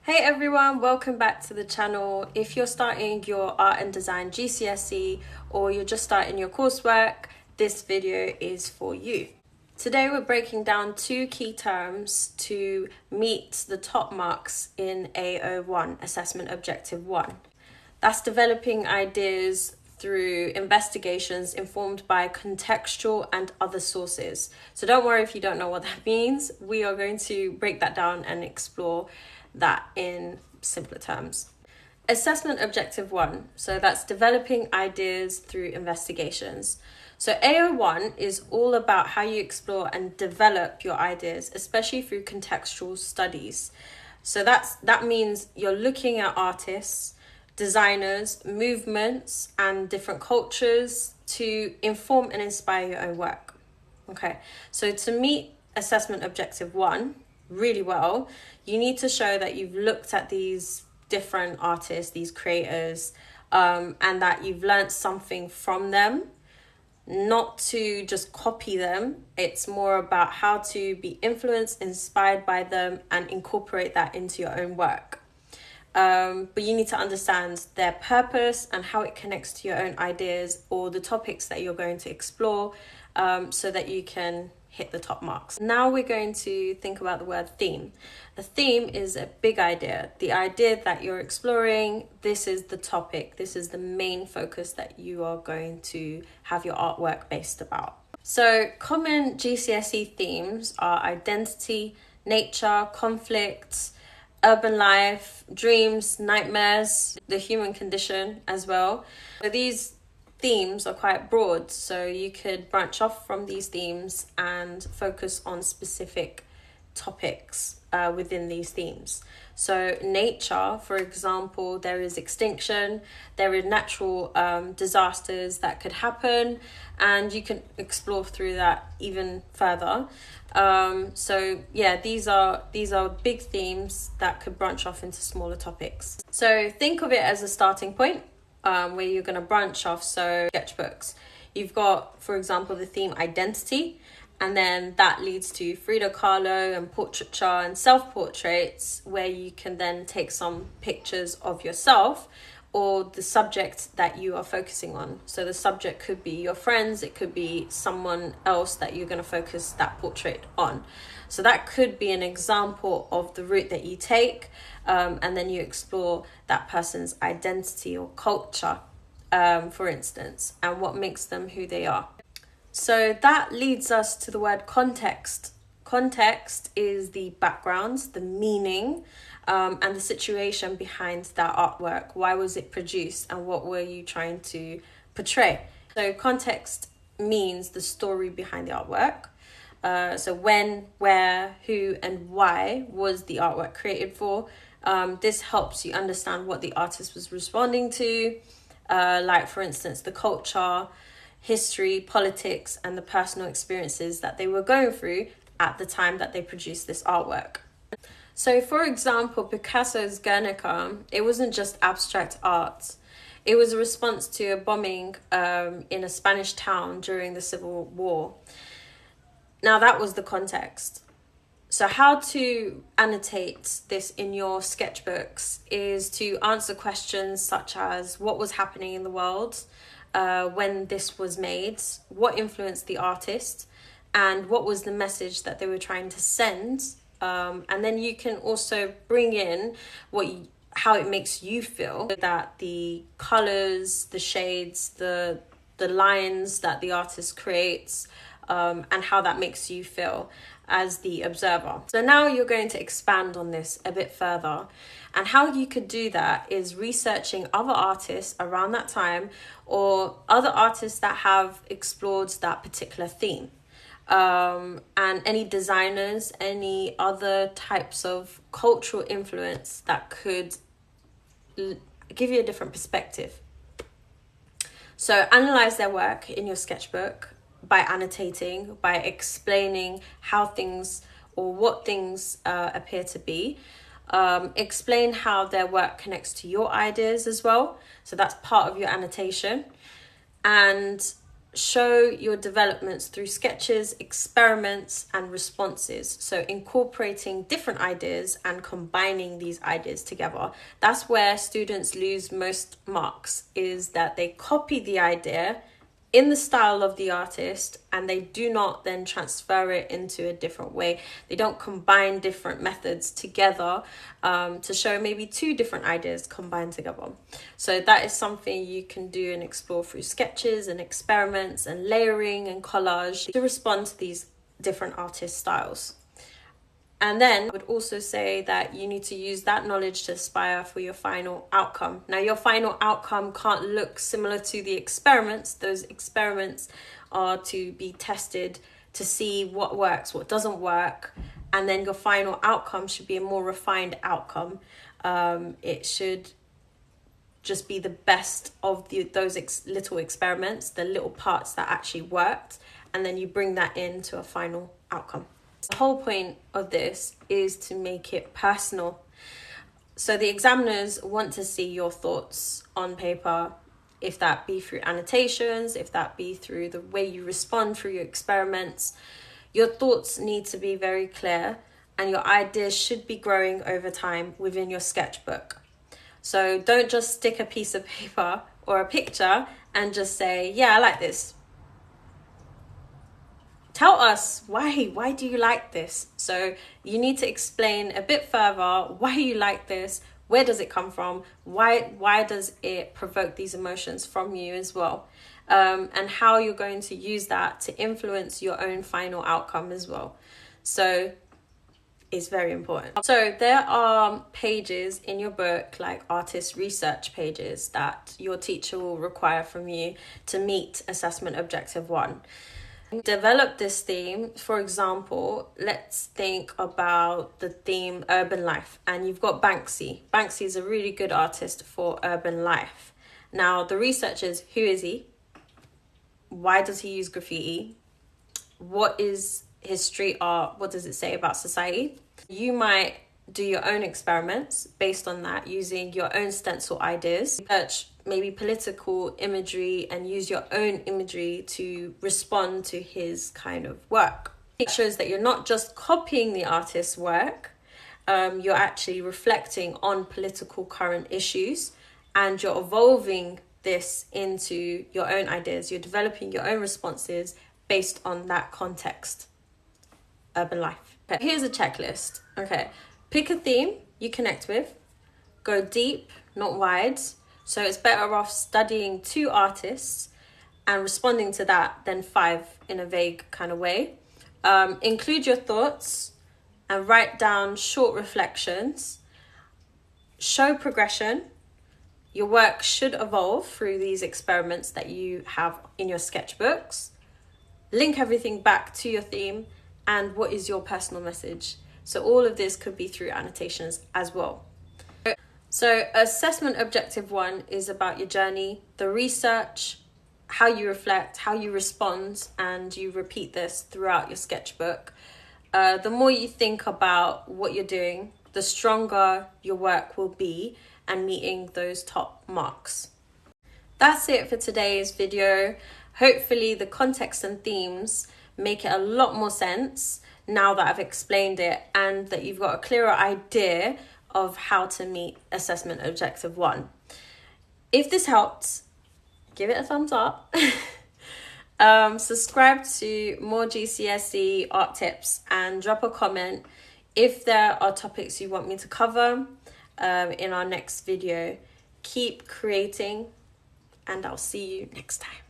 Hey everyone, welcome back to the channel. If you're starting your art and design GCSE or you're just starting your coursework, this video is for you. Today we're breaking down two key terms to meet the top marks in A01, Assessment Objective 1. That's developing ideas through investigations informed by contextual and other sources. So don't worry if you don't know what that means. We are going to break that down and explore that in simpler terms. Assessment Objective 1, so that's developing ideas through investigations. So AO1 is all about how you explore and develop your ideas, especially through contextual studies. So that means you're looking at artists, designers, movements, and different cultures to inform and inspire your own work. Okay, so to meet Assessment Objective 1 really well, you need to show that you've looked at these different artists, these creators, and that you've learned something from them, not to just copy them. It's more about how to be influenced, inspired by them, and incorporate that into your own work. But you need to understand their purpose and how it connects to your own ideas or the topics that you're going to explore, so that you can hit the top marks. Now we're going to think about the word theme. A theme is a big idea, the idea that you're exploring. This is the topic, this is the main focus that you are going to have your artwork based about. So common GCSE themes are identity, nature, conflict, urban life, dreams, nightmares, the human condition as well. So these themes are quite broad, so you could branch off from these themes and focus on specific topics within these themes. So nature, for example, there is extinction, there is natural disasters that could happen, and you can explore through that even further. So yeah, these are big themes that could branch off into smaller topics. So think of it as a starting point, where you're going to branch off. So sketchbooks, you've got, for example, the theme identity, and then that leads to Frida Kahlo and portraiture and self-portraits, where you can then take some pictures of yourself or the subject that you are focusing on. So the subject could be your friends, it could be someone else that you're going to focus that portrait on. So that could be an example of the route that you take, and then you explore that person's identity or culture, for instance, and what makes them who they are. So that leads us to the word context. Context is the background, the meaning, and the situation behind that artwork. Why was it produced and what were you trying to portray? So context means the story behind the artwork. So when, where, who, and why was the artwork created for? This helps you understand what the artist was responding to, like for instance, the culture, history, politics, and the personal experiences that they were going through at the time that they produced this artwork. So for example, Picasso's Guernica, it wasn't just abstract art. It was a response to a bombing in a Spanish town during the Civil War. Now that was the context. So how to annotate this in your sketchbooks is to answer questions such as what was happening in the world when this was made, what influenced the artist, and what was the message that they were trying to send. And then you can also bring in how it makes you feel, that the colors, the shades, the lines that the artist creates, and how that makes you feel as the observer. So now you're going to expand on this a bit further. And how you could do that is researching other artists around that time or other artists that have explored that particular theme. And any designers, any other types of cultural influence that could give you a different perspective. So analyze their work in your sketchbook by annotating, by explaining how things or what things appear to be. Explain how their work connects to your ideas as well. So that's part of your annotation. And show your developments through sketches, experiments, and responses. So incorporating different ideas and combining these ideas together. That's where students lose most marks, is that they copy the idea in the style of the artist and they do not then transfer it into a different way. They don't combine different methods together to show maybe two different ideas combined together. So that is something you can do and explore through sketches and experiments and layering and collage to respond to these different artist styles. And then I would also say that you need to use that knowledge to aspire for your final outcome. Now, your final outcome can't look similar to the experiments. Those experiments are to be tested to see what works, what doesn't work. And then your final outcome should be a more refined outcome. It should just be the best of those little experiments, the little parts that actually worked. And then you bring that into a final outcome. The whole point of this is to make it personal. So the examiners want to see your thoughts on paper, if that be through annotations, if that be through the way you respond through your experiments. Your thoughts need to be very clear and your ideas should be growing over time within your sketchbook. So don't just stick a piece of paper or a picture and just say, yeah, I like this. Tell us why do you like this? So you need to explain a bit further why you like this, where does it come from, why does it provoke these emotions from you as well, and how you're going to use that to influence your own final outcome as well. So it's very important. So there are pages in your book, like artist research pages, that your teacher will require from you to meet assessment objective 1. Develop this theme. For example, let's think about the theme urban life, and you've got Banksy. Banksy is a really good artist for urban life. Now, the research is, who is he? Why does he use graffiti? What is his street art? What does it say about society? You might do your own experiments based on that, using your own stencil ideas. Search maybe political imagery and use your own imagery to respond to his kind of work. It shows that you're not just copying the artist's work, you're actually reflecting on political current issues and you're evolving this into your own ideas. You're developing your own responses based on that context. Urban life. Okay. Here's a checklist. Okay. Pick a theme you connect with. Go deep, not wide. So it's better off studying 2 artists and responding to that than 5 in a vague kind of way. Include your thoughts and write down short reflections. Show progression. Your work should evolve through these experiments that you have in your sketchbooks. Link everything back to your theme and what is your personal message. So all of this could be through annotations as well. So assessment objective 1 is about your journey, the research, how you reflect, how you respond, and you repeat this throughout your sketchbook. The more you think about what you're doing, the stronger your work will be and meeting those top marks. That's it for today's video. Hopefully the context and themes make it a lot more sense now that I've explained it and that you've got a clearer idea of how to meet assessment objective 1. If this helped, give it a thumbs up. Subscribe to more GCSE art tips and drop a comment if there are topics you want me to cover in our next video. Keep creating and I'll see you next time.